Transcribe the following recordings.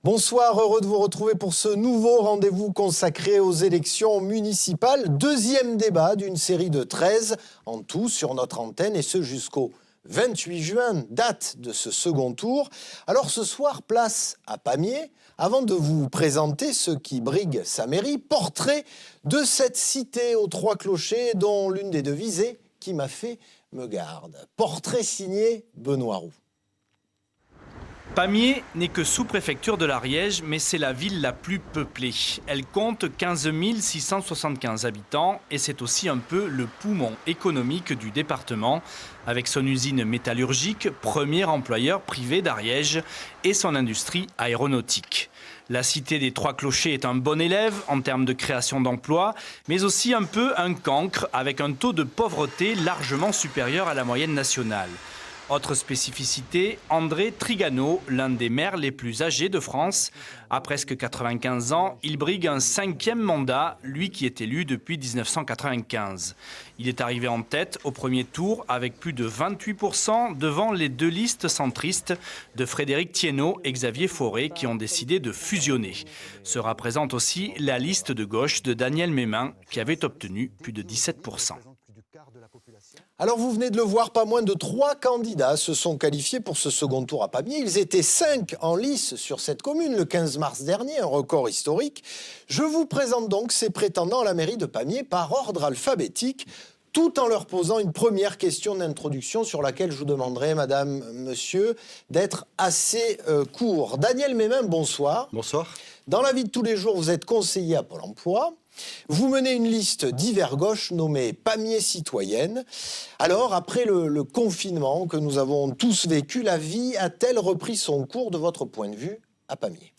Bonsoir, heureux de vous retrouver pour ce nouveau rendez-vous consacré aux élections municipales. Deuxième débat d'une série de 13 en tout sur notre antenne et ce jusqu'au 28 juin, date de ce second tour. Alors ce soir, place à Pamiers. Avant de vous présenter ce qui brigue sa mairie, portrait de cette cité aux trois clochers dont l'une des devises est « Qui m'a fait me garde ». Portrait signé Benoît Roux. Pamiers n'est que sous-préfecture de l'Ariège, mais c'est la ville la plus peuplée. Elle compte 15 675 habitants et c'est aussi un peu le poumon économique du département, avec son usine métallurgique, premier employeur privé d'Ariège, et son industrie aéronautique. La cité des Trois Clochers est un bon élève en termes de création d'emplois, mais aussi un peu un cancre, avec un taux de pauvreté largement supérieur à la moyenne nationale. Autre spécificité, André Trigano, l'un des maires les plus âgés de France. À presque 95 ans, il brigue un 5e mandat, lui qui est élu depuis 1995. Il est arrivé en tête au premier tour avec plus de 28% devant les deux listes centristes de Frédéric Thiénot et Xavier Fauré qui ont décidé de fusionner. Sera présente aussi la liste de gauche de Daniel Mémin qui avait obtenu plus de 17%. Alors vous venez de le voir, pas moins de 3 candidats se sont qualifiés pour ce second tour à Pamiers. Ils étaient 5 en lice sur cette commune le 15 mars dernier, un record historique. Je vous présente donc ces prétendants à la mairie de Pamiers par ordre alphabétique, tout en leur posant une première question d'introduction sur laquelle je vous demanderai, madame, monsieur, d'être assez court. Daniel Mémin, bonsoir. Bonsoir. Dans la vie de tous les jours, vous êtes conseiller à Pôle emploi. Vous menez une liste d'hiver gauche nommée Pamiers Citoyenne. Alors, après le confinement que nous avons tous vécu, la vie a-t-elle repris son cours de votre point de vue à Pamiers ?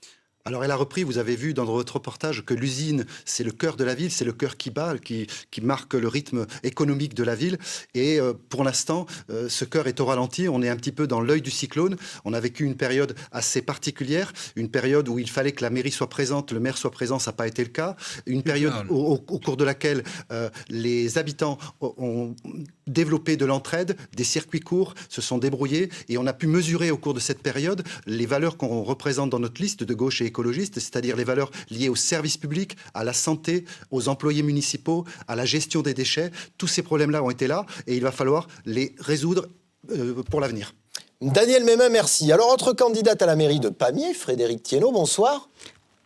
Alors elle a repris, vous avez vu dans votre reportage que l'usine, c'est le cœur de la ville, c'est le cœur qui bat, qui marque le rythme économique de la ville. Et pour l'instant, ce cœur est au ralenti, on est un petit peu dans l'œil du cyclone. On a vécu une période assez particulière, une période où il fallait que la mairie soit présente, le maire soit présent, ça n'a pas été le cas. Une période au cours de laquelle les habitants ont développé de l'entraide, des circuits courts, se sont débrouillés et on a pu mesurer au cours de cette période les valeurs qu'on représente dans notre liste de gauche et écologiste, c'est-à-dire les valeurs liées au service public, à la santé, aux employés municipaux, à la gestion des déchets. Tous ces problèmes-là ont été là et il va falloir les résoudre pour l'avenir. Daniel Mémin, merci. Alors, autre candidate à la mairie de Pamiers, Frédéric Thiénot, bonsoir.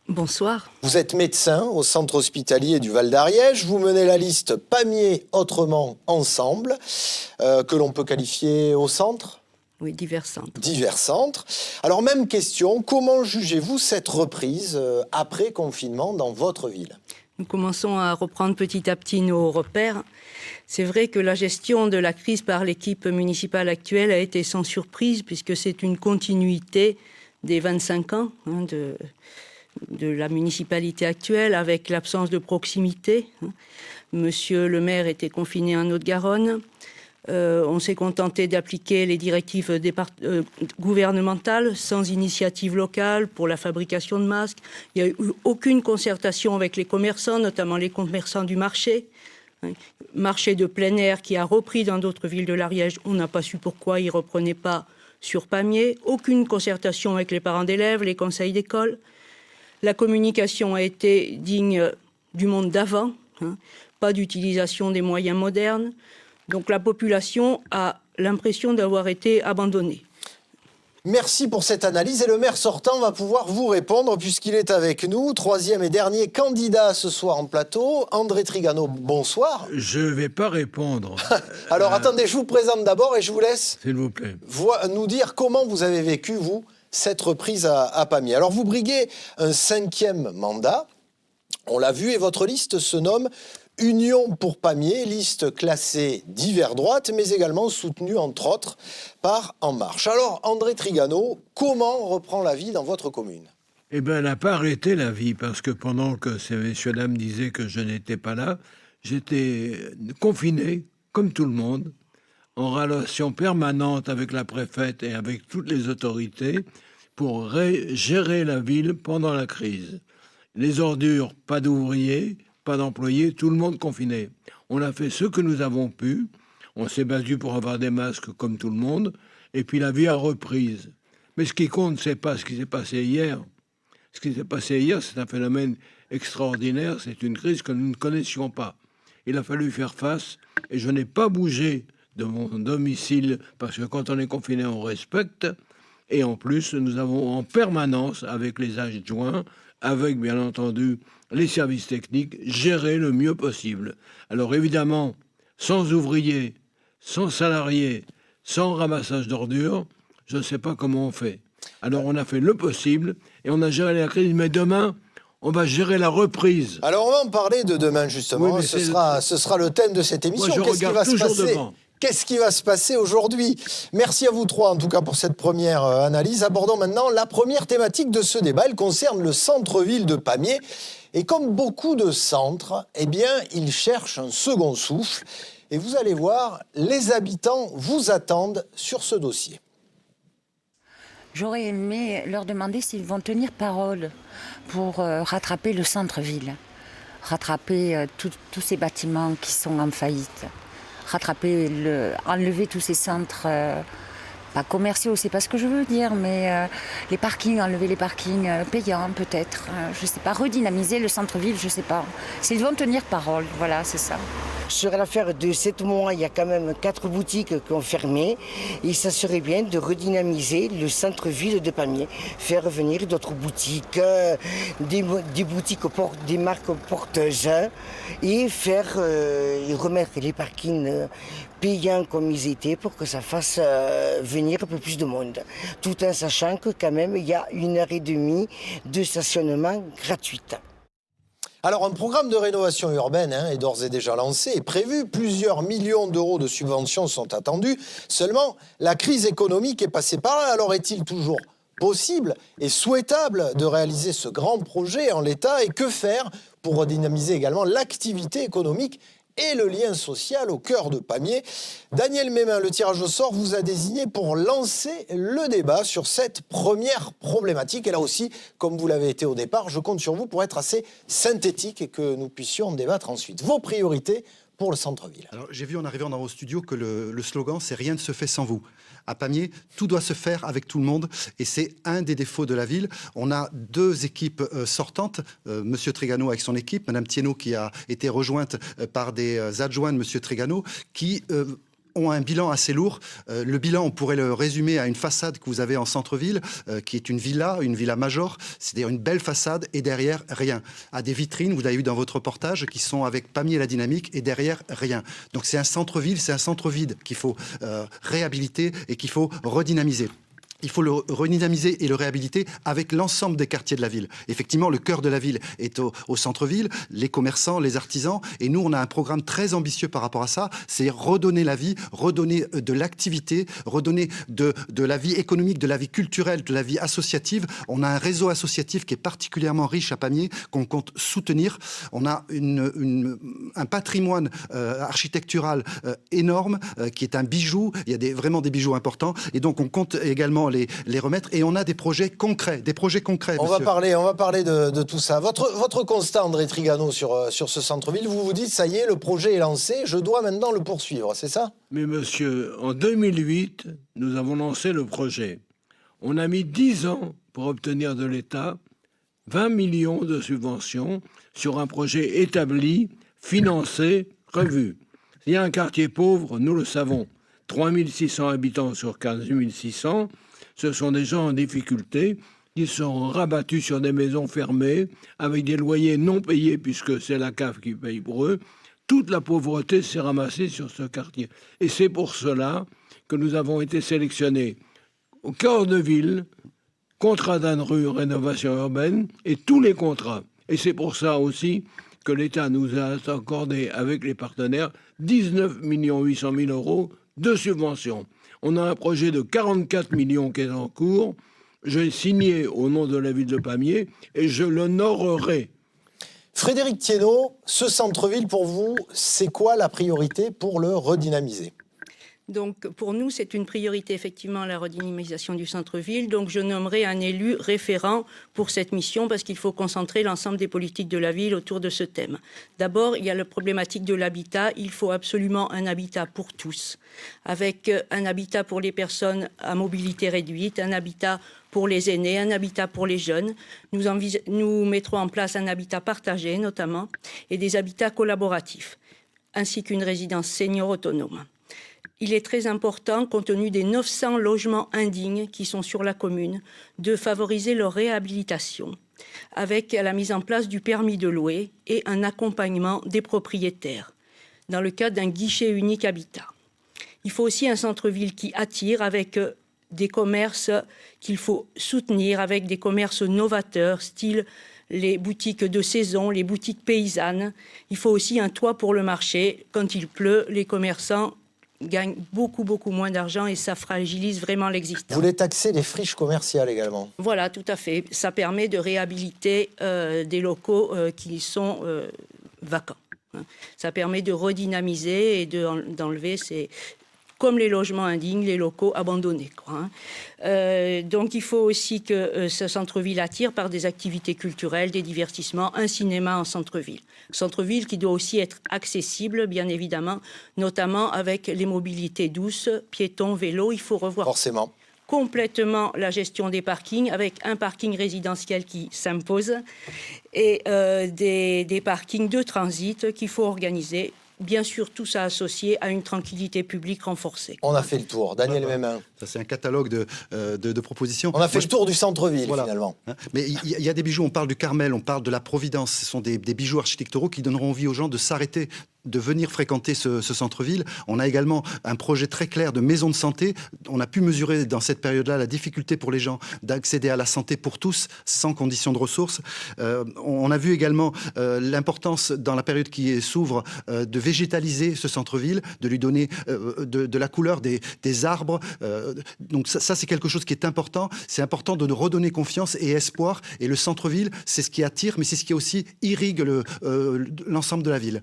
Bonsoir. Vous êtes médecin au centre hospitalier du Val d'Ariège. Vous menez la liste Pamiers autrement ensemble, que l'on peut qualifier au centre ? Oui, divers centres. Divers centres. Alors, même question, comment jugez-vous cette reprise après confinement dans votre ville ? Nous commençons à reprendre petit à petit nos repères. C'est vrai que la gestion de la crise par l'équipe municipale actuelle a été sans surprise, puisque c'est une continuité des 25 ans de la municipalité actuelle, avec l'absence de proximité. Monsieur le maire était confiné en Haute-Garonne. On s'est contenté d'appliquer les directives gouvernementales sans initiative locale pour la fabrication de masques. Il n'y a eu aucune concertation avec les commerçants, notamment les commerçants du marché. Marché de plein air qui a repris dans d'autres villes de l'Ariège. On n'a pas su pourquoi il ne reprenait pas sur Pamiers. Aucune concertation avec les parents d'élèves, les conseils d'école. La communication a été digne du monde d'avant. Pas d'utilisation des moyens modernes. Donc la population a l'impression d'avoir été abandonnée. Merci pour cette analyse et le maire sortant va pouvoir vous répondre puisqu'il est avec nous. Troisième et dernier candidat ce soir en plateau, André Trigano, bonsoir. Je ne vais pas répondre. Alors attendez, je vous présente d'abord et je vous laisse S'il vous plaît. nous dire comment vous avez vécu, vous, cette reprise à Pamiers. Alors vous briguez un 5e mandat, on l'a vu, et votre liste se nomme Union pour Pamiers, liste classée d'hiver droite, mais également soutenue, entre autres, par En Marche. Alors, André Trigano, comment reprend la vie dans votre commune ? Eh bien, elle n'a pas arrêté la vie, parce que pendant que ces messieurs-dames disaient que je n'étais pas là, j'étais confiné, comme tout le monde, en relation permanente avec la préfète et avec toutes les autorités pour gérer la ville pendant la crise. Les ordures, pas d'ouvriers, pas d'employés, tout le monde confiné. On a fait ce que nous avons pu. On s'est battu pour avoir des masques comme tout le monde. Et puis la vie a reprise. Mais ce qui compte, c'est pas ce qui s'est passé hier. Ce qui s'est passé hier, c'est un phénomène extraordinaire, c'est une crise que nous ne connaissions pas. Il a fallu faire face, et je n'ai pas bougé de mon domicile, parce que quand on est confiné, on respecte. Et en plus, nous avons en permanence, avec les adjoints, avec bien entendu les services techniques, géré le mieux possible. Alors évidemment, sans ouvriers, sans salariés, sans ramassage d'ordures, je ne sais pas comment on fait. Alors on a fait le possible et on a géré la crise, mais demain, on va gérer la reprise. Alors on va en parler de demain justement, Oui, ce sera le thème de cette émission. Moi, je regarde toujours devant. Qu'est-ce qui va se passer aujourd'hui? Merci à vous trois, en tout cas, pour cette première analyse. Abordons maintenant la première thématique de ce débat. Elle concerne le centre-ville de Pamiers. Et comme beaucoup de centres, eh bien, il cherche un second souffle. Et vous allez voir, les habitants vous attendent sur ce dossier. J'aurais aimé leur demander s'ils vont tenir parole pour rattraper le centre-ville, rattraper tous ces bâtiments qui sont en faillite. Enlever tous ces centres, pas commerciaux, c'est pas ce que je veux dire, mais les parkings, enlever les parkings payants peut-être, je sais pas, redynamiser le centre-ville, je sais pas. S'ils vont tenir parole, voilà, c'est ça. Sur l'affaire de 7 mois, il y a quand même 4 boutiques qui ont fermé. Et ça serait bien de redynamiser le centre-ville de Pamiers. Faire revenir d'autres boutiques, des boutiques, des marques porteuses. Et remettre les parkings payants comme ils étaient pour que ça fasse venir un peu plus de monde. Tout en sachant que quand même, il y a 1h30 de stationnement gratuite. Alors, un programme de rénovation urbaine est d'ores et déjà lancé et prévu. Plusieurs millions d'euros de subventions sont attendus. Seulement, la crise économique est passée par là. Alors, est-il toujours possible et souhaitable de réaliser ce grand projet en l'état? Et que faire pour redynamiser également l'activité économique et le lien social au cœur de Pamiers? Daniel Mémin, le tirage au sort vous a désigné pour lancer le débat sur cette première problématique. Et là aussi, comme vous l'avez été au départ, je compte sur vous pour être assez synthétique et que nous puissions en débattre ensuite. Vos priorités pour le centre-ville. Alors, j'ai vu en arrivant dans vos studios que le slogan, c'est « Rien ne se fait sans vous ». À Pamiers, tout doit se faire avec tout le monde et c'est un des défauts de la ville. On a 2 équipes sortantes, Monsieur Trégano avec son équipe, Madame Thienot qui a été rejointe par des adjoints de Monsieur Trégano qui ont un bilan assez lourd. Le bilan, on pourrait le résumer à une façade que vous avez en centre-ville, qui est une villa major, c'est-à-dire une belle façade, et derrière, rien. À des vitrines, vous l'avez vu dans votre reportage, qui sont avec Pamiers la dynamique, et derrière, rien. Donc c'est un centre-ville, c'est un centre vide qu'il faut réhabiliter et qu'il faut redynamiser. Il faut le redynamiser et le réhabiliter avec l'ensemble des quartiers de la ville. Effectivement, le cœur de la ville est au centre-ville, les commerçants, les artisans. Et nous, on a un programme très ambitieux par rapport à ça. C'est redonner la vie, redonner de l'activité, redonner de la vie économique, de la vie culturelle, de la vie associative. On a un réseau associatif qui est particulièrement riche à Pamiers, qu'on compte soutenir. On a un patrimoine architectural énorme, qui est un bijou. Il y a vraiment des bijoux importants. Et donc, on compte également les remettre, et on a des projets concrets. On va parler de tout ça. Votre constat, André Trigano, sur ce centre-ville, vous vous dites, ça y est, le projet est lancé, je dois maintenant le poursuivre, c'est ça? Mais monsieur, en 2008, nous avons lancé le projet. On a mis 10 ans pour obtenir de l'État 20 millions de subventions sur un projet établi, financé, prévu. Il y a un quartier pauvre, nous le savons, 3600 habitants sur 15 600, ce sont des gens en difficulté qui sont rabattus sur des maisons fermées avec des loyers non payés puisque c'est la CAF qui paye pour eux. Toute la pauvreté s'est ramassée sur ce quartier. Et c'est pour cela que nous avons été sélectionnés au cœur de ville, contrat d'ANRU, rénovation urbaine, et tous les contrats. Et c'est pour ça aussi que l'État nous a accordé avec les partenaires 19 800 000 euros de subventions. On a un projet de 44 millions qui est en cours. J'ai signé au nom de la ville de Pamiers et je l'honorerai. Frédéric Thienot, ce centre-ville pour vous, c'est quoi la priorité pour le redynamiser? Donc, pour nous, c'est une priorité, effectivement, la redynamisation du centre-ville. Donc, je nommerai un élu référent pour cette mission parce qu'il faut concentrer l'ensemble des politiques de la ville autour de ce thème. D'abord, il y a la problématique de l'habitat. Il faut absolument un habitat pour tous, avec un habitat pour les personnes à mobilité réduite, un habitat pour les aînés, un habitat pour les jeunes. Nous mettrons en place un habitat partagé, notamment, et des habitats collaboratifs, ainsi qu'une résidence senior autonome. Il est très important, compte tenu des 900 logements indignes qui sont sur la commune, de favoriser leur réhabilitation avec la mise en place du permis de louer et un accompagnement des propriétaires dans le cadre d'un guichet unique habitat. Il faut aussi un centre-ville qui attire avec des commerces qu'il faut soutenir, avec des commerces novateurs, style les boutiques de saison, les boutiques paysannes. Il faut aussi un toit pour le marché. Quand il pleut, les commerçants gagnent beaucoup moins d'argent et ça fragilise vraiment l'existant. Vous voulez taxer les friches commerciales également? Voilà, tout à fait. Ça permet de réhabiliter des locaux qui sont vacants. Ça permet de redynamiser et d'enlever ces... comme les logements indignes, les locaux abandonnés. Donc il faut aussi que ce centre-ville attire par des activités culturelles, des divertissements, un cinéma en centre-ville. Centre-ville qui doit aussi être accessible, bien évidemment, notamment avec les mobilités douces, piétons, vélos. Il faut revoir Forcément. complètement la gestion des parkings avec un parking résidentiel qui s'impose et des parkings de transit qu'il faut organiser. Bien sûr, tout ça associé à une tranquillité publique renforcée. On a fait le tour. Daniel Mémin. Ça, c'est un catalogue de propositions. On a fait le tour du centre-ville, voilà. finalement. Mais il y a des bijoux, on parle du Carmel, on parle de la Providence. Ce sont des bijoux architecturaux qui donneront envie aux gens de s'arrêter, de venir fréquenter ce centre-ville. On a également un projet très clair de maison de santé. On a pu mesurer dans cette période-là la difficulté pour les gens d'accéder à la santé pour tous, sans condition de ressources. On a vu également l'importance, dans la période qui s'ouvre, de végétaliser ce centre-ville, de lui donner de la couleur des arbres. Donc ça, c'est quelque chose qui est important. C'est important de nous redonner confiance et espoir. Et le centre-ville, c'est ce qui attire, mais c'est ce qui aussi irrigue l'ensemble de la ville.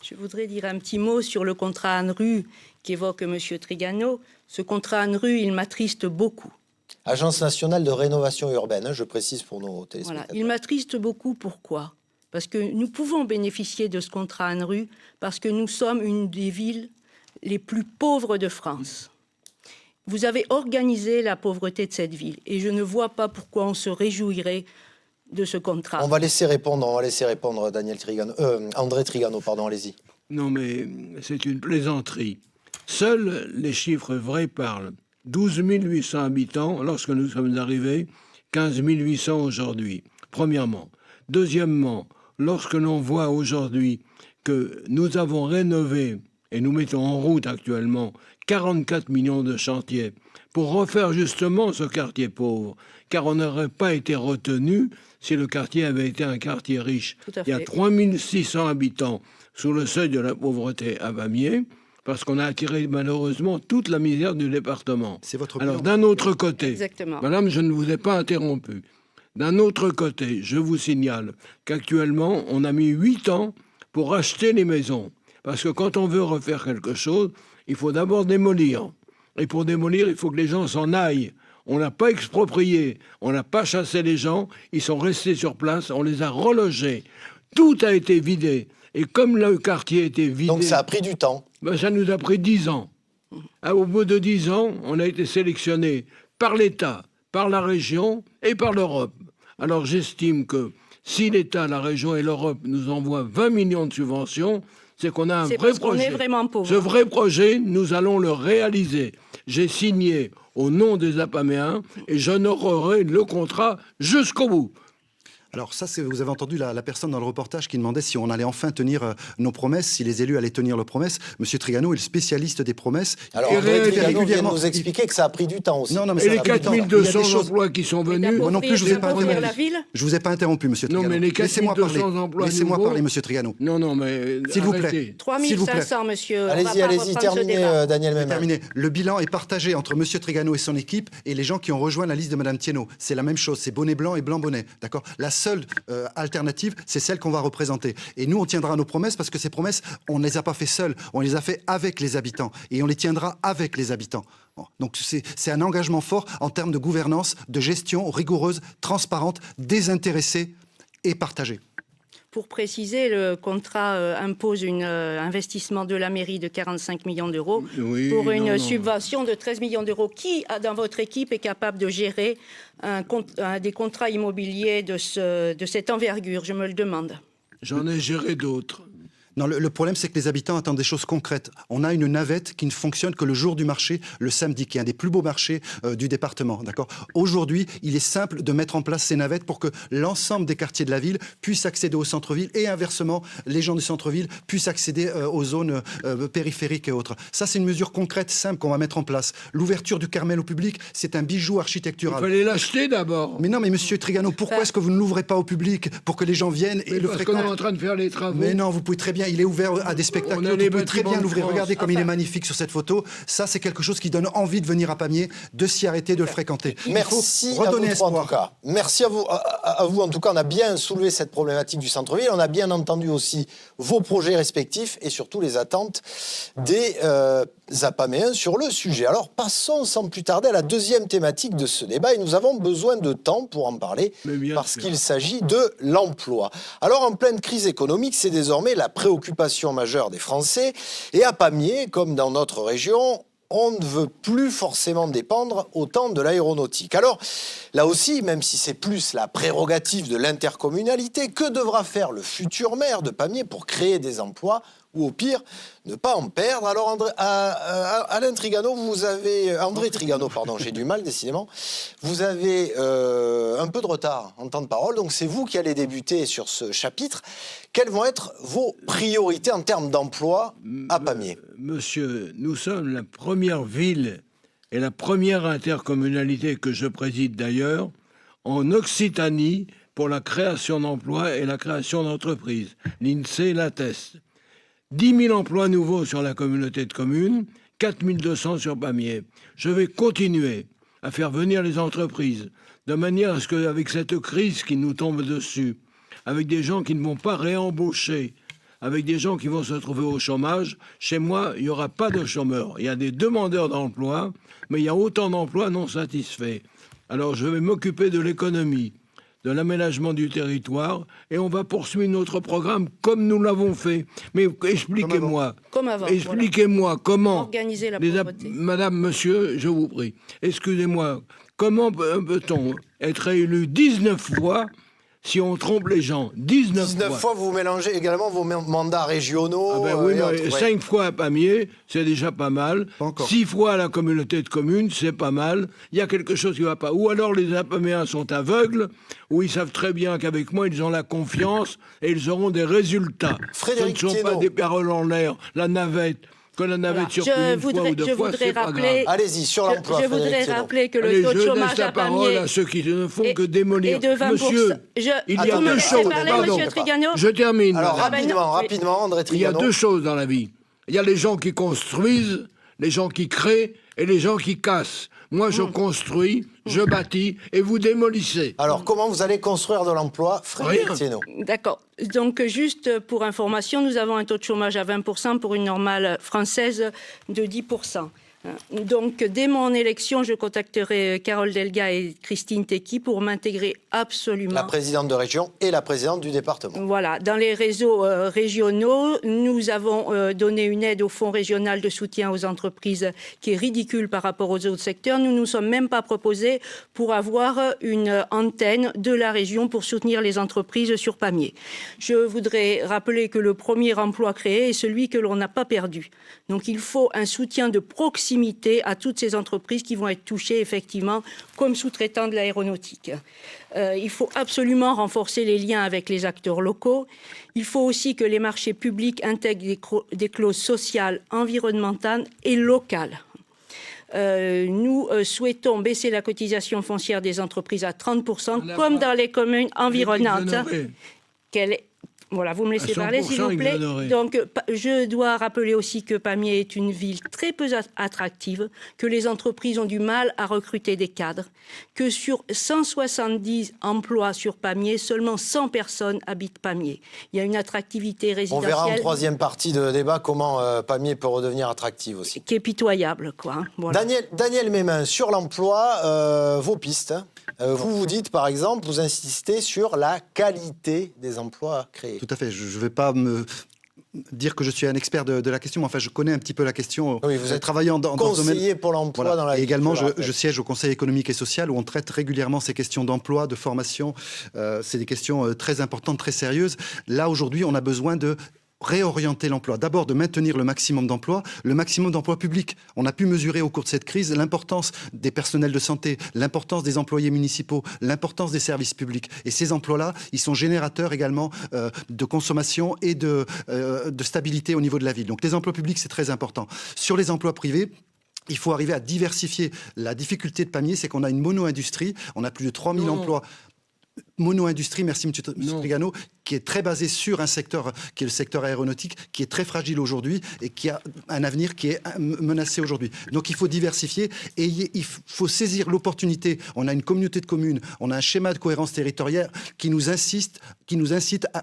Je voudrais dire un petit mot sur le contrat ANRU qu'évoque M. Trigano. Ce contrat ANRU, il m'attriste beaucoup. Agence nationale de rénovation urbaine, je précise pour nos téléspectateurs. Voilà. Il m'attriste beaucoup, pourquoi? Parce que nous pouvons bénéficier de ce contrat ANRU parce que nous sommes une des villes les plus pauvres de France. Vous avez organisé la pauvreté de cette ville et je ne vois pas pourquoi on se réjouirait de ce contrat. On va laisser répondre André Trigano, pardon, allez-y. Non, mais c'est une plaisanterie. Seuls les chiffres vrais parlent. 12 800 habitants lorsque nous sommes arrivés, 15 800 aujourd'hui, premièrement. Deuxièmement, lorsque l'on voit aujourd'hui que nous avons rénové, et nous mettons en route actuellement, 44 millions de chantiers pour refaire justement ce quartier pauvre, car on n'aurait pas été retenu si le quartier avait été un quartier riche. Il y a 3 600 habitants sous le seuil de la pauvreté à Vamiers, parce qu'on a attiré malheureusement toute la misère du département. C'est votre Alors d'un autre côté, Exactement. Madame, je ne vous ai pas interrompu. D'un autre côté, je vous signale qu'actuellement, on a mis 8 ans pour acheter les maisons. Parce que quand on veut refaire quelque chose, il faut d'abord démolir. Et pour démolir, il faut que les gens s'en aillent. On n'a pas exproprié, on n'a pas chassé les gens, ils sont restés sur place, on les a relogés. Tout a été vidé. Et comme le quartier était vidé... Donc ça a pris du temps. Ben, ça nous a pris 10 ans. Au bout de 10 ans, on a été sélectionné par l'État, par la région et par l'Europe. Alors j'estime que si l'État, la région et l'Europe nous envoient 20 millions de subventions, c'est qu'on a un vrai projet. On est vraiment pauvre. Ce vrai projet, nous allons le réaliser. J'ai signé au nom des Apaméens et j'honorerai le contrat jusqu'au bout. Alors ça, vous avez entendu la personne dans le reportage qui demandait si on allait enfin tenir nos promesses, si les élus allaient tenir leurs promesses. Monsieur Trigano est le spécialiste des promesses. Alors, André Trigano vient de nous expliquer que ça a pris du temps aussi. Non, mais et les 4200 emplois qui sont venus... Moi non plus, je ne vous ai pas interrompu. La ville. Je vous ai pas interrompu, monsieur Trigano. Non, mais les 4200 emplois Laissez-moi nouveaux... parler, monsieur Trigano. Non, mais... S'il vous plaît. 3500, monsieur. Allez-y, terminez, Daniel Mémin. Terminé. Le bilan est partagé entre monsieur Trigano et son équipe et les gens qui ont rejoint la liste de madame Thienot. C'est la même chose, c'est bonnet blanc et blanc bonnet. D'accord ? La seule alternative, c'est celle qu'on va représenter. Et nous, on tiendra nos promesses parce que ces promesses, on ne les a pas fait seuls, on les a fait avec les habitants et on les tiendra avec les habitants. Donc c'est un engagement fort en termes de gouvernance, de gestion rigoureuse, transparente, désintéressée et partagée. Pour préciser, le contrat impose un investissement de la mairie de 45 millions d'euros pour une subvention de 13 millions d'euros. Qui, dans votre équipe, est capable de gérer des contrats immobiliers de cette envergure? Je me le demande. J'en ai géré d'autres. Non, le problème, c'est que les habitants attendent des choses concrètes. On a une navette qui ne fonctionne que le jour du marché, le samedi, qui est un des plus beaux marchés du département. D'accord. Aujourd'hui, il est simple de mettre en place ces navettes pour que l'ensemble des quartiers de la ville puissent accéder au centre-ville et inversement, les gens du centre-ville puissent accéder aux zones périphériques et autres. Ça, c'est une mesure concrète, simple qu'on va mettre en place. L'ouverture du Carmel au public, c'est un bijou architectural. Il fallait l'acheter d'abord. Mais non, mais monsieur Trigano, pourquoi est-ce que vous ne l'ouvrez pas au public pour que les gens viennent et le fréquentent? Parce qu'on est en train de faire les travaux. Mais non, vous pouvez très bien. Il est ouvert à des spectacles. Vous pouvez très bien l'ouvrir. Regardez comme il est magnifique sur cette photo. Ça, c'est quelque chose qui donne envie de venir à Pamiers, de s'y arrêter, de le fréquenter. Merci redonner à vous espoir. trois, en tout cas. Merci à vous. En tout cas, on a bien soulevé cette problématique du centre-ville. On a bien entendu aussi vos projets respectifs et surtout les attentes des Apaméens sur le sujet. Alors, passons sans plus tarder à la deuxième thématique de ce débat et nous avons besoin de temps pour en parler parce qu'il s'agit de l'emploi. Alors, en pleine crise économique, c'est désormais la préoccupation majeure des Français et à Pamiers, comme dans notre région, on ne veut plus forcément dépendre autant de l'aéronautique. Alors, là aussi, même si c'est plus la prérogative de l'intercommunalité, que devra faire le futur maire de Pamiers pour créer des emplois ou au pire, ne pas en perdre? Alors, Alain Trigano, André Trigano, pardon, j'ai du mal décidément. Vous avez un peu de retard en temps de parole, donc c'est vous qui allez débuter sur ce chapitre. Quelles vont être vos priorités en termes d'emploi à Pamiers? Monsieur, nous sommes la première ville et la première intercommunalité que je préside d'ailleurs en Occitanie pour la création d'emplois et la création d'entreprises. L'INSEE l'atteste. 10 000 emplois nouveaux sur la communauté de communes, 4 200 sur Pamiers. Je vais continuer à faire venir les entreprises de manière à ce qu'avec cette crise qui nous tombe dessus, avec des gens qui ne vont pas réembaucher, avec des gens qui vont se retrouver au chômage, chez moi, il n'y aura pas de chômeurs. Il y a des demandeurs d'emploi, mais il y a autant d'emplois non satisfaits. Alors je vais m'occuper de l'économie, de l'aménagement du territoire, et on va poursuivre notre programme comme nous l'avons fait. Mais expliquez-moi, expliquez-moi comment... Organiser la pauvreté. Madame, monsieur, je vous prie, excusez-moi, comment peut-on être élu 19 fois si on trompe les gens? 19 fois, vous mélangez également vos mandats régionaux. Ah ben oui, 5 fois à Pamiers, c'est déjà pas mal. 6 fois à la communauté de communes, c'est pas mal. Il y a quelque chose qui ne va pas. Ou alors les Apaméens sont aveugles, ou ils savent très bien qu'avec moi, ils ont la confiance et ils auront des résultats. Frédéric Ce ne sont pas des paroles en l'air. La navette... Que la navette circule une fois ou deux fois, c'est pas grave. Allez-y, sur l'emploi. Je voudrais rappeler que le taux de chômage à Pamiers... Je laisse la parole à ceux qui ne font que démolir. De 20%. Monsieur, il y a deux choses. Pardon, je termine. Alors, rapidement, André Trigano. Il y a deux choses dans la vie. Il y a les gens qui construisent, les gens qui créent et les gens qui cassent. Moi, je construis, je bâtis et vous démolissez. Alors, comment vous allez construire de l'emploi, Frédéric Thiénot? D'accord. Donc, juste pour information, nous avons un taux de chômage à 20% pour une normale française de 10%. Donc, dès mon élection, je contacterai Carole Delga et Christine Tecky pour m'intégrer absolument. La présidente de région et la présidente du département. Voilà. Dans les réseaux régionaux, nous avons donné une aide au Fonds régional de soutien aux entreprises qui est ridicule par rapport aux autres secteurs. Nous ne nous sommes même pas proposés pour avoir une antenne de la région pour soutenir les entreprises sur Pamiers. Je voudrais rappeler que le premier emploi créé est celui que l'on n'a pas perdu. Donc, il faut un soutien de proximité à toutes ces entreprises qui vont être touchées effectivement comme sous-traitants de l'aéronautique. Il faut absolument renforcer les liens avec les acteurs locaux. Il faut aussi que les marchés publics intègrent des clauses sociales, environnementales et locales. Nous souhaitons baisser la cotisation foncière des entreprises à 30%, comme dans les communes environnantes. Voilà, vous me laissez À 100% parler, s'il vous plaît. exonéré. Donc, je dois rappeler aussi que Pamiers est une ville très peu attractive, que les entreprises ont du mal à recruter des cadres, que sur 170 emplois sur Pamiers, seulement 100 personnes habitent Pamiers. Il y a une attractivité On résidentielle verra en troisième partie de débat comment Pamiers peut redevenir attractive aussi. qui est pitoyable, quoi. Hein. Voilà. Daniel Mémin, sur l'emploi, vos pistes. Hein. Vous dites, par exemple, vous insistez sur la qualité des emplois créés. Tout à fait. Je ne vais pas me dire que je suis un expert de la question, mais enfin, je connais un petit peu la question. Oui, vous êtes travaillant dans ce domaine. Conseiller pour l'emploi Voilà. dans la Et ville, également, je le rappelle. je siège au Conseil économique et social où on traite régulièrement ces questions d'emploi, de formation. C'est des questions très importantes, très sérieuses. Là, aujourd'hui, on a besoin de réorienter l'emploi. D'abord, de maintenir le maximum d'emplois publics. On a pu mesurer au cours de cette crise l'importance des personnels de santé, l'importance des employés municipaux, l'importance des services publics. Et ces emplois-là, ils sont générateurs également de consommation et de stabilité au niveau de la ville. Donc les emplois publics, c'est très important. Sur les emplois privés, il faut arriver à diversifier. La difficulté de Pamiers, c'est qu'on a une mono-industrie. On a plus de 3000 emplois. Mono-industrie, merci M. Trigano, qui est très basé sur un secteur qui est le secteur aéronautique, qui est très fragile aujourd'hui et qui a un avenir qui est menacé aujourd'hui. Donc il faut diversifier et il faut saisir l'opportunité. On a une communauté de communes, on a un schéma de cohérence territoriale qui nous incite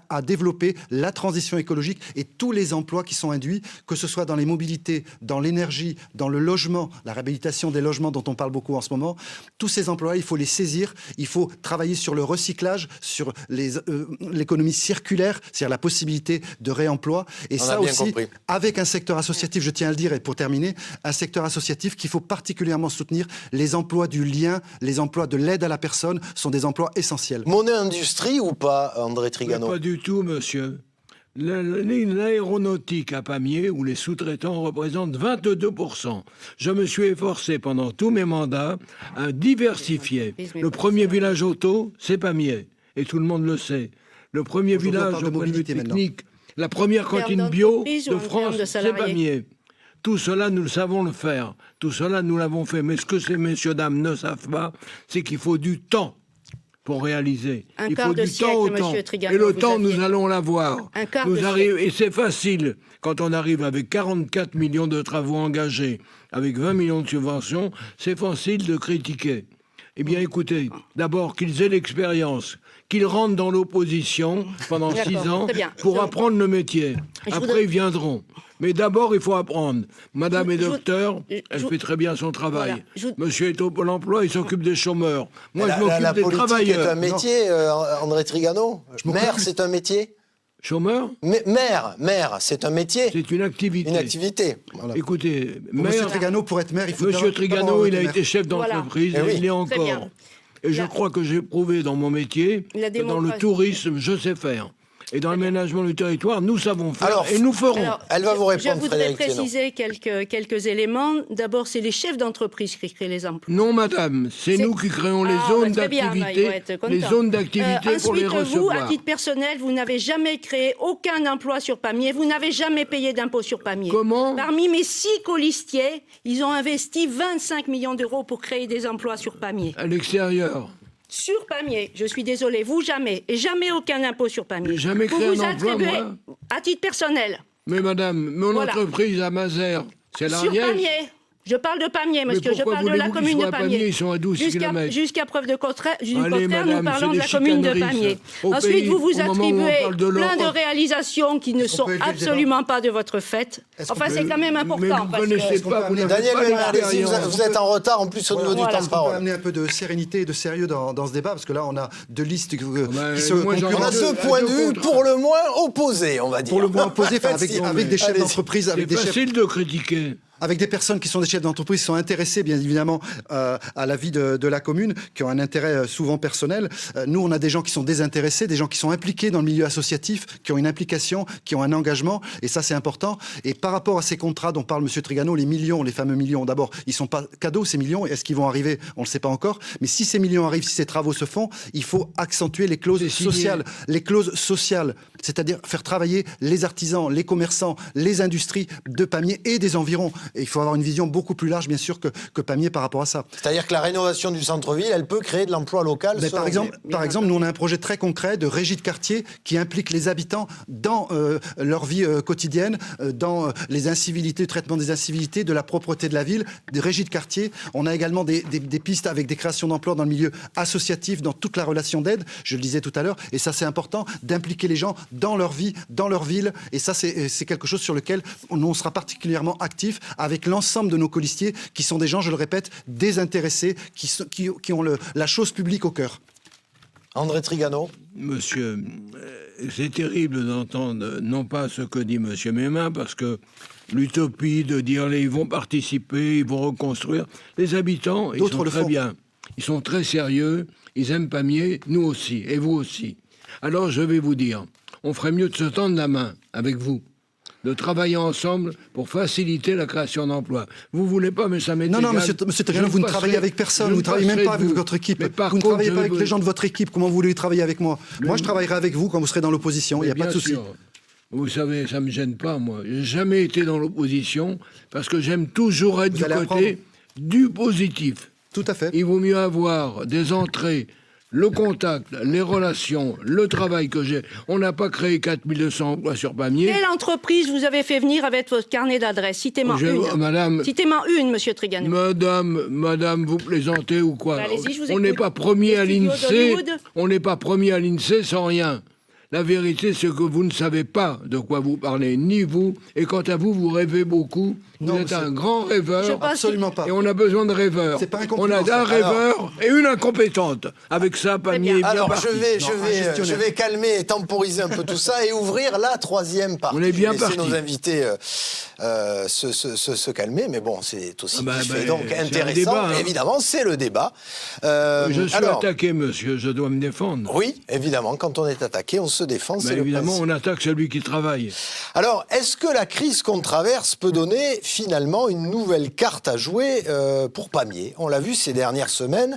à développer la transition écologique et tous les emplois qui sont induits, que ce soit dans les mobilités, dans l'énergie, dans le logement, la réhabilitation des logements dont on parle beaucoup en ce moment. Tous ces emplois, il faut les saisir, il faut travailler sur le recyclage, sur l'économie circulaire, c'est-à-dire la possibilité de réemploi. Et On a ça bien aussi, compris. avec un secteur associatif, je tiens à le dire, et pour terminer, un secteur associatif qu'il faut particulièrement soutenir. Les emplois du lien, les emplois de l'aide à la personne sont des emplois essentiels. Monnaie-industrie ou pas, André Trigano? Pas du tout, monsieur. L'aéronautique à Pamiers, où les sous-traitants représentent 22%. Je me suis efforcé pendant tous mes mandats à diversifier. Le premier village auto, c'est Pamiers. Et tout le monde le sait. Le premier Aujourd'hui, on village parle de au point de vue mobilité maintenant. technique, la première En termes cantine bio d'entreprise ou de en termes France, de c'est salariés? Pamiers. Tout cela, nous le savons le faire. Tout cela, nous l'avons fait. Mais ce que ces messieurs, dames ne savent pas, c'est qu'il faut du temps pour réaliser. Un Il quart faut de du siècle, temps au monsieur temps. Trigano, Et le vous temps, aviez. nous allons l'avoir. Un quart Nous de arrive, siècle. et c'est facile. Quand on arrive avec 44 millions de travaux engagés, avec 20 millions de subventions, c'est facile de critiquer. Eh bien, écoutez, d'abord qu'ils aient l'expérience, qu'ils rentrent dans l'opposition pendant D'accord, 6 ans très bien. pour Donc, apprendre le métier. je Après, voudrais- ils viendront. Mais d'abord, il faut apprendre. Madame est Je- docteur, je- elle je- fait très bien son travail. Voilà, je- Monsieur est au Pôle emploi, il s'occupe des chômeurs. Moi, la je m'occupe des politique travailleurs. est un métier, André Trigano. Maire, c'est un métier. Chômeur, Maire, c'est un métier. c'est une activité. Une activité. Voilà. Écoutez, Pour Monsieur maire, Trigano, pour être maire, il faut Monsieur d'abord Trigano, il a être été maire. chef d'entreprise, Voilà. Eh et oui. il est Très encore. bien. Et je La- crois que j'ai prouvé dans mon métier La que dans le démocratie. tourisme, je sais faire. Et dans l'aménagement du territoire, nous savons faire Alors, et nous ferons. Alors, Elle va vous répondre, Je voudrais Frédéric Thénault. préciser quelques éléments. D'abord, c'est les chefs d'entreprise qui créent les emplois. Non, madame, c'est C'est- nous qui créons les Ah, zones bah, très bien, d'activité, il va être content. les zones d'activité pour les ensuite, vous, à recevoir. titre personnel, vous n'avez jamais créé aucun emploi sur Pamiers. Vous n'avez jamais payé d'impôt sur Pamiers. Comment? Parmi mes 6 colistiers, ils ont investi 25 millions d'euros pour créer des emplois sur Pamiers. À l'extérieur. Sur Pamiers, je suis désolée, vous jamais, et jamais aucun impôt sur Pamiers. J'ai jamais vous créé vous un emploi, attribuez, moi. à titre personnel, Mais madame, mon Voilà. entreprise à Mazères, c'est sur l'Ariège. Pamiers. Je parle de Pamiers, Mais monsieur, je pourquoi parle de la voulez-vous qu'ils commune de soient à Pamiers? Pamiers. Ils sont à 12 kilomètres. Jusqu'à preuve du contraire, Allez, nous madame, parlons c'est de la des commune de chicaneries, Pamiers. ça. Au Ensuite, pays, vous vous au moment où on attribuez parle de plein de l'Europe. réalisations qui ne sont peut élever le débat absolument pas de votre fait. Est-ce qu'on Enfin, peut- c'est quand même important. Mais vous parce que- connaissez pas, vous n'avez Daniel pas Mémin, allez-y, l'expérience. vous êtes en retard en plus au niveau du Voilà. temps Est-ce de qu'on peut parole. amener un peu de sérénité et de sérieux dans ce débat? Parce que là, on a deux listes qui Ben, se moi, j'en ai On a concurrencent. deux points de vue pour le moins opposés, on va dire. Pour le moins opposés, enfin, avec Allez-y. des chefs Allez-y. d'entreprise, avec C'est des chefs facile de critiquer. avec des personnes qui sont des chefs d'entreprise, qui sont intéressés bien évidemment à la vie de la commune, qui ont un intérêt souvent personnel. Nous, on a des gens qui sont désintéressés, des gens qui sont impliqués dans le milieu associatif, qui ont une implication, qui ont un engagement, et ça c'est important. Et par rapport à ces contrats dont parle M. Trigano, les millions, les fameux millions, d'abord, ils sont pas cadeaux ces millions, est-ce qu'ils vont arriver? On ne le sait pas encore, mais si ces millions arrivent, si ces travaux se font, il faut accentuer les clauses sociales, c'est-à-dire faire travailler les artisans, les commerçants, les industries de Pamiers et des environs. Et il faut avoir une vision beaucoup plus large, bien sûr, que Pamiers par rapport à ça. C'est-à-dire que la rénovation du centre-ville, elle peut créer de l'emploi local. Mais par exemple, nous on a un projet très concret de régie de quartier qui implique les habitants dans leur vie quotidienne, dans les incivilités, le traitement des incivilités, de la propreté de la ville, des régies de quartier. On a également des pistes avec des créations d'emplois dans le milieu associatif, dans toute la relation d'aide, je le disais tout à l'heure, et ça c'est important d'impliquer les gens dans leur vie, dans leur ville, et ça c'est quelque chose sur lequel on sera particulièrement actif avec l'ensemble de nos colistiers qui sont des gens, je le répète, désintéressés, qui ont la chose publique au cœur. André Trigano. Monsieur, c'est terrible d'entendre non pas ce que dit Monsieur Mesmin, parce que l'utopie de dire ils vont participer, ils vont reconstruire. Les habitants, ils sont très bien, ils sont très sérieux, ils aiment Pamiers, nous aussi, et vous aussi. Alors je vais vous dire, on ferait mieux de se tendre la main avec vous, de travailler ensemble pour faciliter la création d'emplois. Vous voulez pas, mais ça m'est égal. Non, monsieur Trigano, vous ne travaillez avec personne, vous ne travaillez même pas avec votre équipe. Vous ne travaillez pas avec les gens de votre équipe, comment vous voulez travailler avec moi? Moi, je travaillerai avec vous quand vous serez dans l'opposition, il n'y a pas de souci. Vous savez, ça ne me gêne pas, moi. Je n'ai jamais été dans l'opposition, parce que j'aime toujours être du côté du positif. Tout à fait. Il vaut mieux avoir des entrées, le contact, les relations, le travail que j'ai. On n'a pas créé 4200 emplois sur Pamiers. Quelle entreprise vous avez fait venir avec votre carnet d'adresses? Citez-moi une. Madame, citez-moi une, monsieur Trigano. Madame, vous plaisantez ou quoi? Bah, allez-y, je vous On n'est écoute. pas premier à l'INSEE. d'Hollywood. On n'est pas premier à l'INSEE sans rien. La vérité, c'est que vous ne savez pas de quoi vous parlez, ni vous. Et quant à vous, vous rêvez beaucoup. Vous êtes un grand rêveur. Absolument pas. Et on a besoin de rêveurs. C'est pas un on compliment, a un rêveur et une incompétente. Avec ça, Pamiers est bien Alors, parti. je vais calmer et temporiser un peu tout ça et ouvrir la troisième partie. On est bien je vais laisser parti. nos invités se calmer, mais bon, c'est aussi c'est donc un intéressant. débat, hein. Évidemment, c'est le débat. Je suis attaqué, monsieur, je dois me défendre. Oui, évidemment, quand on est attaqué, on se défend, c'est le évidemment, principe. on attaque celui qui travaille. Alors, est-ce que la crise qu'on traverse peut donner finalement une nouvelle carte à jouer pour Pamiers? On l'a vu ces dernières semaines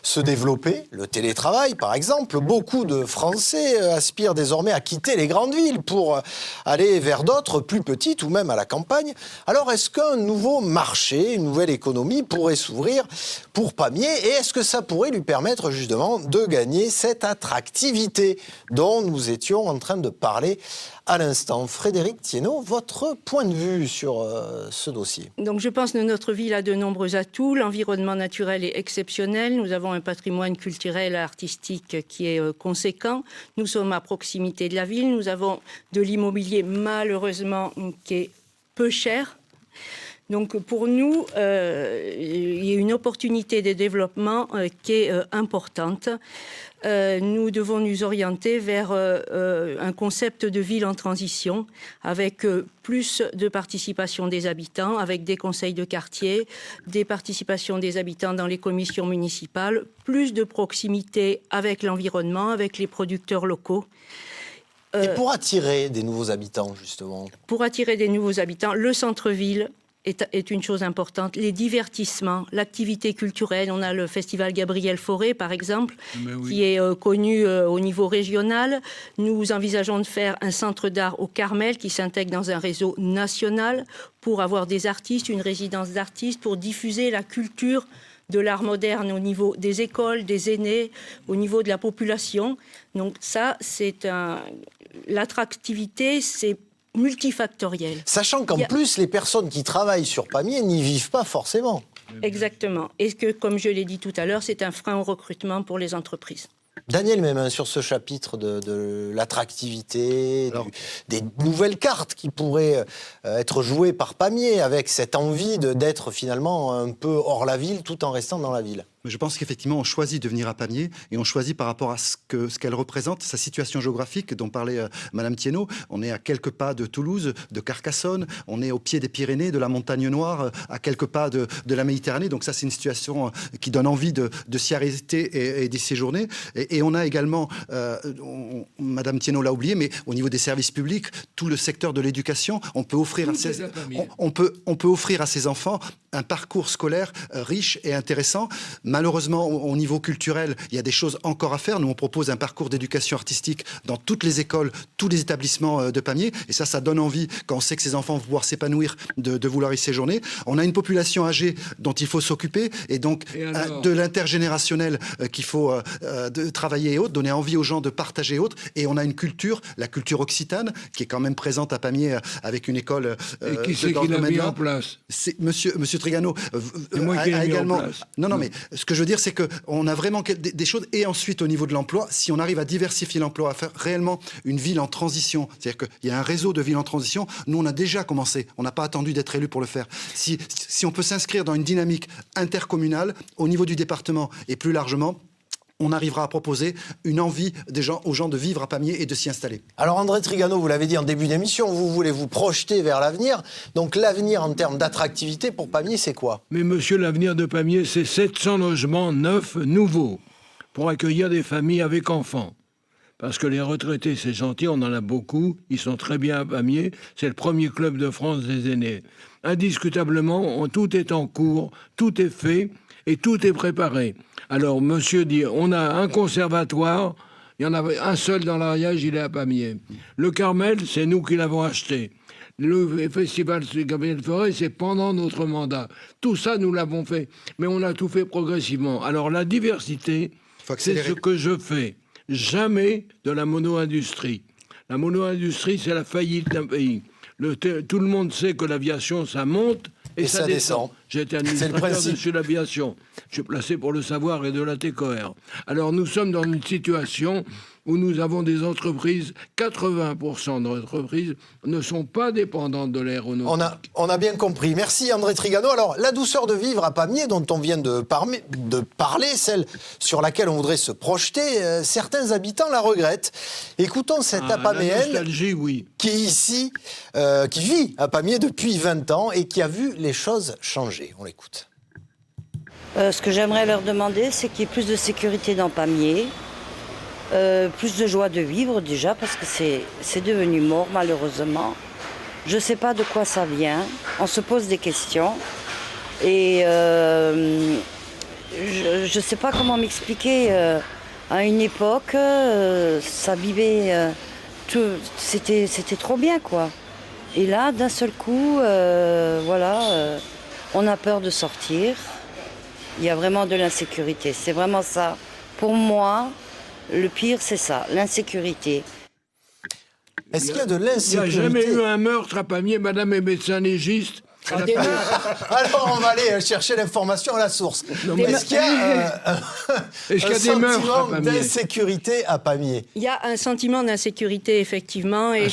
se développer, le télétravail par exemple. Beaucoup de Français aspirent désormais à quitter les grandes villes pour aller vers d'autres plus petites ou même à la campagne. Alors, est-ce qu'un nouveau marché, une nouvelle économie pourrait s'ouvrir pour Pamiers? Et est-ce que ça pourrait lui permettre justement de gagner cette attractivité dont nous étions en train de parler à l'instant? Frédéric Thiénot, votre point de vue sur ce dossier? Donc je pense que notre ville a de nombreux atouts. L'environnement naturel est exceptionnel. Nous avons un patrimoine culturel et artistique qui est conséquent. Nous sommes à proximité de la ville. Nous avons de l'immobilier, malheureusement, qui est peu cher. Donc pour nous, il y a une opportunité de développement qui est importante. Nous devons nous orienter vers un concept de ville en transition, avec plus de participation des habitants, avec des conseils de quartier, des participations des habitants dans les commissions municipales, plus de proximité avec l'environnement, avec les producteurs locaux. Et pour attirer des nouveaux habitants, justement? Pour attirer des nouveaux habitants, le centre-ville est une chose importante. Les divertissements, l'activité culturelle. On a le festival Gabriel Fauré, par exemple, qui est connu au niveau régional. Nous envisageons de faire un centre d'art au Carmel qui s'intègre dans un réseau national pour avoir des artistes, une résidence d'artistes, pour diffuser la culture de l'art moderne au niveau des écoles, des aînés, au niveau de la population. Donc ça, l'attractivité, c'est multifactoriel. Sachant qu'en plus, les personnes qui travaillent sur Pamiers n'y vivent pas forcément. Exactement. Et que, comme je l'ai dit tout à l'heure, c'est un frein au recrutement pour les entreprises. Daniel Mesmin, sur ce chapitre de l'attractivité, des nouvelles cartes qui pourraient être jouées par Pamiers, avec cette envie d'être finalement un peu hors la ville tout en restant dans la ville. Je pense qu'effectivement, on choisit de venir à Pamiers et on choisit par rapport à ce qu'elle représente, sa situation géographique dont parlait Madame Thiénot. On est à quelques pas de Toulouse, de Carcassonne, on est au pied des Pyrénées, de la Montagne Noire, à quelques pas de la Méditerranée. Donc ça, c'est une situation qui donne envie de s'y arrêter et d'y séjourner. Et on a également, Madame Thiénot l'a oublié, mais au niveau des services publics, tout le secteur de l'éducation, on peut offrir on peut offrir à ses enfants un parcours scolaire riche et intéressant. Malheureusement, au niveau culturel, il y a des choses encore à faire. Nous, on propose un parcours d'éducation artistique dans toutes les écoles, tous les établissements de Pamiers. Et ça donne envie, quand on sait que ces enfants vont pouvoir s'épanouir, de vouloir y séjourner. On a une population âgée dont il faut s'occuper, et donc de l'intergénérationnel qu'il faut de travailler et autres, donner envie aux gens de partager et autres. Et on a une culture, la culture occitane, qui est quand même présente à Pamiers avec une école et qui c'est qui l'a mis en place? C'est Monsieur Trigano a également. Non, mais ce que je veux dire, c'est qu'on a vraiment des choses. Et ensuite, au niveau de l'emploi, si on arrive à diversifier l'emploi, à faire réellement une ville en transition, c'est-à-dire qu'il y a un réseau de villes en transition, nous, on a déjà commencé. On n'a pas attendu d'être élu pour le faire. Si on peut s'inscrire dans une dynamique intercommunale, au niveau du département et plus largement, on arrivera à proposer une envie aux gens de vivre à Pamiers et de s'y installer. Alors André Trigano, vous l'avez dit en début d'émission, vous voulez vous projeter vers l'avenir. Donc l'avenir en termes d'attractivité pour Pamiers, c'est quoi? Mais monsieur, l'avenir de Pamiers, c'est 700 logements neufs, nouveaux, pour accueillir des familles avec enfants. Parce que les retraités, c'est gentil, on en a beaucoup, ils sont très bien à Pamiers, c'est le premier club de France des aînés. Indiscutablement, tout est en cours, tout est fait et tout est préparé. Alors, monsieur dit, on a un conservatoire, il y en avait un seul dans l'Ariège, il est à Pamiers. Le Carmel, c'est nous qui l'avons acheté. Le festival de Gabriel Fauré, c'est pendant notre mandat. Tout ça, nous l'avons fait. Mais on a tout fait progressivement. Alors, la diversité, c'est ce que je fais. Jamais de la mono-industrie. La mono-industrie, c'est la faillite d'un pays. Tout le monde sait que l'aviation, ça monte et ça descend. J'ai été administrateur de l'aviation. Je suis placé pour le savoir et de la TCOR. Alors nous sommes dans une situation où nous avons des entreprises, 80% d'entreprises ne sont pas dépendantes de l'aéronautique. On a bien compris. Merci André Trigano. Alors, la douceur de vivre à Pamiers, dont on vient de parler, celle sur laquelle on voudrait se projeter, certains habitants la regrettent. Écoutons cette Apaméenne qui vit à Pamiers depuis 20 ans et qui a vu les choses changer. On l'écoute. Ce que j'aimerais leur demander, c'est qu'il y ait plus de sécurité dans Pamiers. Plus de joie de vivre déjà parce que c'est devenu mort malheureusement. Je ne sais pas de quoi ça vient. On se pose des questions et je ne sais pas comment m'expliquer. À une époque, ça vivait, c'était trop bien quoi. Et là, d'un seul coup, on a peur de sortir. Il y a vraiment de l'insécurité. C'est vraiment ça. Pour moi, le pire, c'est ça, l'insécurité. Est-ce qu'il y a de l'insécurité? Il n'y a jamais eu un meurtre à Pamiers, madame est médecin légiste. Alors on va aller chercher l'information à la source. Est-ce qu'il y a un sentiment d'insécurité à Pamiers? Il y a un sentiment d'insécurité, effectivement. Un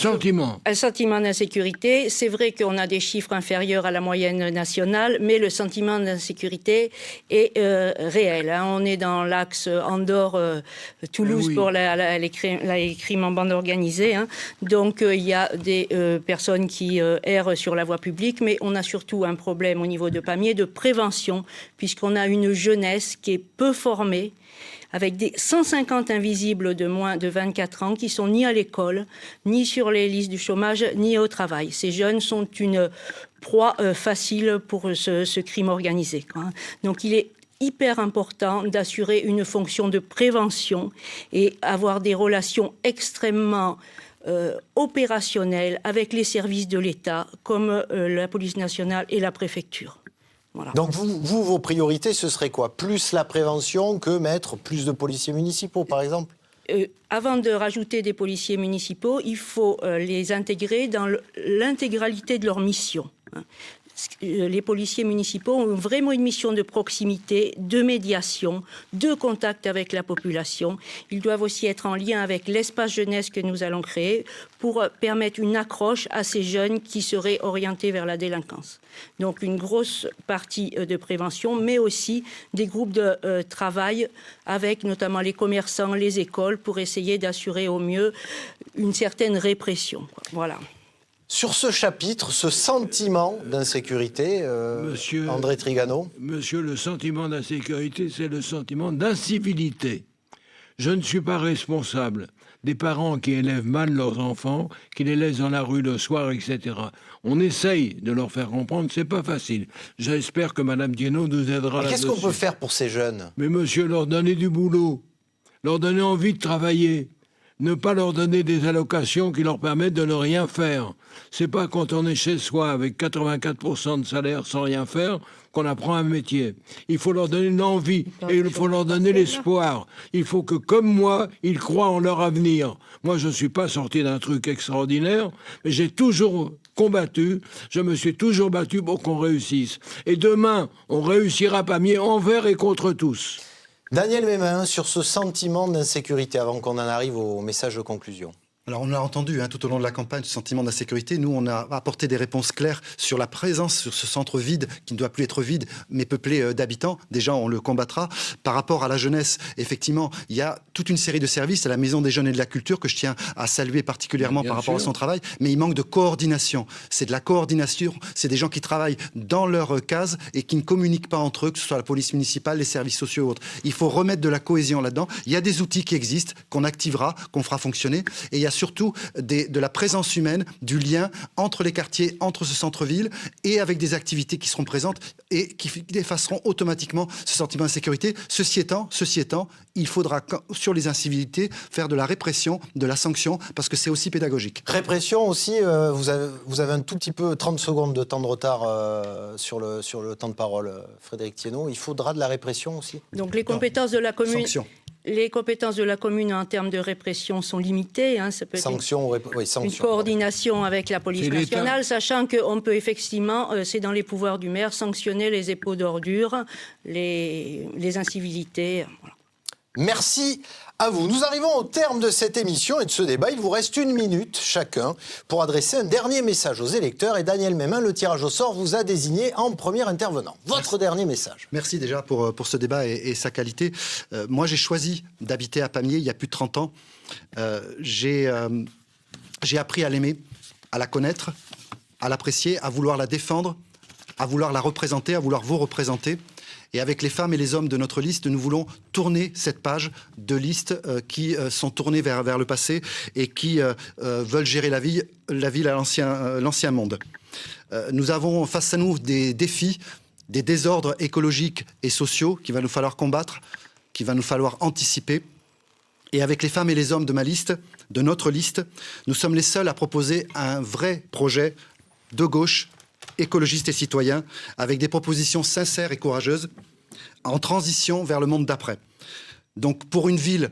sentiment d'insécurité. C'est vrai qu'on a des chiffres inférieurs à la moyenne nationale, mais le sentiment d'insécurité est réel. On est dans l'axe Andorre-Toulouse pour les crimes en bande organisée. Donc il y a des personnes qui errent sur la voie publique, mais on a surtout un problème au niveau de Pamiers de prévention, puisqu'on a une jeunesse qui est peu formée, avec des 150 invisibles de moins de 24 ans qui sont ni à l'école, ni sur les listes du chômage, ni au travail. Ces jeunes sont une proie facile pour ce crime organisé. Donc il est hyper important d'assurer une fonction de prévention et avoir des relations extrêmement opérationnel avec les services de l'État, comme la police nationale et la préfecture. Voilà. Donc vos priorités, ce serait quoi? Plus la prévention que mettre plus de policiers municipaux, par exemple? Avant de rajouter des policiers municipaux, il faut les intégrer dans l'intégralité de leur mission. Les policiers municipaux ont vraiment une mission de proximité, de médiation, de contact avec la population. Ils doivent aussi être en lien avec l'espace jeunesse que nous allons créer pour permettre une accroche à ces jeunes qui seraient orientés vers la délinquance. Donc une grosse partie de prévention, mais aussi des groupes de travail avec notamment les commerçants, les écoles, pour essayer d'assurer au mieux une certaine répression. Voilà. Sur ce chapitre, ce sentiment d'insécurité, André Trigano? Monsieur, le sentiment d'insécurité, c'est le sentiment d'incivilité. Je ne suis pas responsable. des parents qui élèvent mal leurs enfants, qui les laissent dans la rue le soir, etc. On essaye de leur faire comprendre, c'est pas facile. J'espère que Mme Dienot nous aidera là-dessus. Qu'est-ce qu'on peut faire pour ces jeunes? Mais monsieur, leur donner du boulot, leur donner envie de travailler, ne pas leur donner des allocations qui leur permettent de ne rien faire. C'est pas quand on est chez soi avec 84% de salaire sans rien faire qu'on apprend un métier. Il faut leur donner l'envie et il faut leur donner l'espoir. Il faut que, comme moi, ils croient en leur avenir. Moi, je ne suis pas sorti d'un truc extraordinaire, mais j'ai toujours combattu, je me suis toujours battu pour qu'on réussisse. Et demain, on réussira Pamiers envers et contre tous. Daniel Mémin, sur ce sentiment d'insécurité, avant qu'on en arrive au message de conclusion. Alors, on l'a entendu tout au long de la campagne, ce sentiment d'insécurité. Nous, on a apporté des réponses claires sur la présence sur ce centre vide, qui ne doit plus être vide, mais peuplé d'habitants. Déjà, on le combattra. Par rapport à la jeunesse, effectivement, il y a toute une série de services à la Maison des Jeunes et de la Culture que je tiens à saluer particulièrement par rapport à son travail, mais il manque de coordination. C'est de la coordination, c'est des gens qui travaillent dans leur case et qui ne communiquent pas entre eux, que ce soit la police municipale, les services sociaux ou autres. Il faut remettre de la cohésion là-dedans. Il y a des outils qui existent, qu'on activera, qu'on fera fonctionner, et il y a surtout de la présence humaine, du lien entre les quartiers, entre ce centre-ville, et avec des activités qui seront présentes et qui effaceront automatiquement ce sentiment d'insécurité. Ceci étant, il faudra, sur les incivilités, faire de la répression, de la sanction, parce que c'est aussi pédagogique. Répression aussi, vous avez un tout petit peu, 30 secondes de temps de retard sur le temps de parole, Frédéric Thiénot. Il faudra de la répression aussi? Donc les compétences de la commune... Sanction. Les compétences de la commune en termes de répression sont limitées. Ça peut être une coordination avec la police nationale, sachant qu'on peut effectivement, c'est dans les pouvoirs du maire, sanctionner les épaules d'ordures, les incivilités. Voilà. Merci à vous. Nous arrivons au terme de cette émission et de ce débat. Il vous reste 1 minute chacun pour adresser un dernier message aux électeurs. Et Daniel Mémin, le tirage au sort, vous a désigné en premier intervenant. Votre dernier message. Merci déjà pour ce débat et sa qualité. Moi, j'ai choisi d'habiter à Pamiers il y a plus de 30 ans. J'ai appris à l'aimer, à la connaître, à l'apprécier, à vouloir la défendre, à vouloir la représenter, à vouloir vous représenter. Et avec les femmes et les hommes de notre liste, nous voulons tourner cette page de listes qui sont tournées vers le passé et qui veulent gérer la ville à l'ancien monde. Nous avons face à nous des défis, des désordres écologiques et sociaux qu'il va nous falloir combattre, qu'il va nous falloir anticiper. Et avec les femmes et les hommes de ma liste, de notre liste, nous sommes les seuls à proposer un vrai projet de gauche, écologistes et citoyens, avec des propositions sincères et courageuses, en transition vers le monde d'après. Donc pour une ville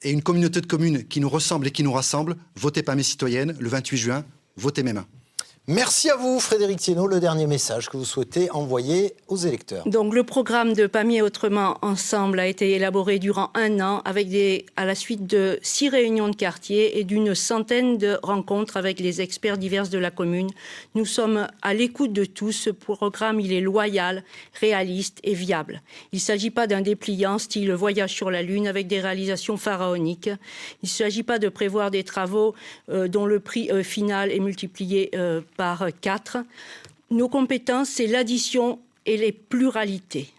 et une communauté de communes qui nous ressemble et qui nous rassemble, votez Pamiers citoyenne, le 28 juin, votez Mémin. Merci à vous, Frédéric Thiénot. Le dernier message que vous souhaitez envoyer aux électeurs. Donc, le programme de Pamiers Autrement Ensemble a été élaboré durant 1 an à la suite de 6 réunions de quartier et d'une centaine de rencontres avec les experts divers de la commune. Nous sommes à l'écoute de tous. Ce programme, il est loyal, réaliste et viable. Il ne s'agit pas d'un dépliant style voyage sur la Lune avec des réalisations pharaoniques. Il ne s'agit pas de prévoir des travaux dont le prix final est multiplié par 4. Nos compétences, c'est l'addition et les pluralités.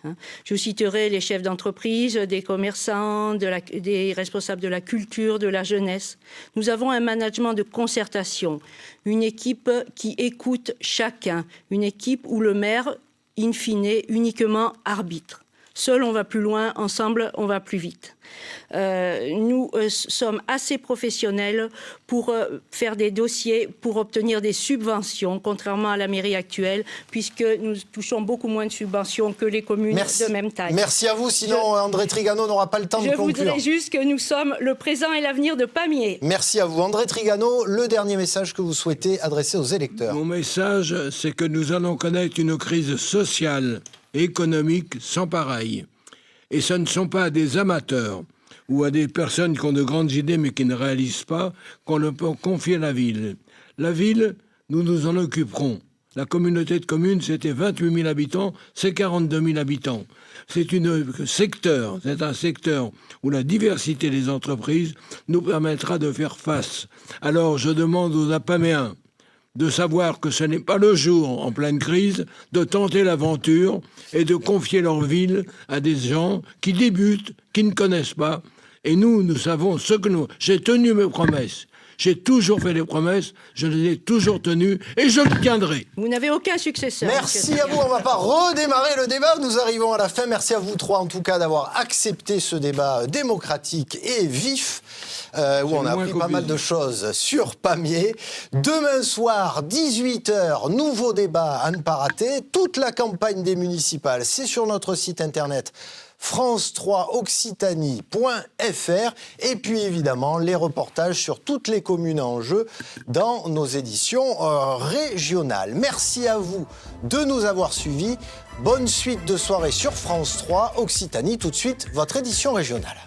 Je citerai les chefs d'entreprise, des commerçants, des responsables de la culture, de la jeunesse. Nous avons un management de concertation, une équipe qui écoute chacun, une équipe où le maire, in fine, uniquement arbitre. Seul, on va plus loin, ensemble, on va plus vite. Nous sommes assez professionnels pour faire des dossiers, pour obtenir des subventions, contrairement à la mairie actuelle, puisque nous touchons beaucoup moins de subventions que les communes de même taille. Merci à vous, sinon André Trigano n'aura pas le temps de conclure. Je voudrais juste que nous sommes le présent et l'avenir de Pamiers. Merci à vous. André Trigano, le dernier message que vous souhaitez adresser aux électeurs. Mon message, c'est que nous allons connaître une crise sociale économique sans pareil. Et ce ne sont pas à des amateurs ou à des personnes qui ont de grandes idées mais qui ne réalisent pas qu'on ne peut confier la ville. La ville, nous nous en occuperons. La communauté de communes, c'était 28 000 habitants, c'est 42 000 habitants. C'est un secteur où la diversité des entreprises nous permettra de faire face. Alors je demande aux Apaméens de savoir que ce n'est pas le jour, en pleine crise, de tenter l'aventure et de confier leur ville à des gens qui débutent, qui ne connaissent pas Et nous savons ce que nous... J'ai tenu mes promesses. J'ai toujours fait les promesses, je les ai toujours tenues et je le tiendrai. Vous n'avez aucun successeur. Merci à vous, on ne va pas redémarrer le débat, nous arrivons à la fin. Merci à vous trois en tout cas d'avoir accepté ce débat démocratique et vif, où on a appris pas mal de choses sur Pamiers. Demain soir, 18h, nouveau débat à ne pas rater. Toute la campagne des municipales, c'est sur notre site internet france3occitanie.fr et puis évidemment les reportages sur toutes les communes en jeu dans nos éditions régionales. Merci à vous de nous avoir suivis. Bonne suite de soirée sur France 3 Occitanie. Tout de suite, votre édition régionale.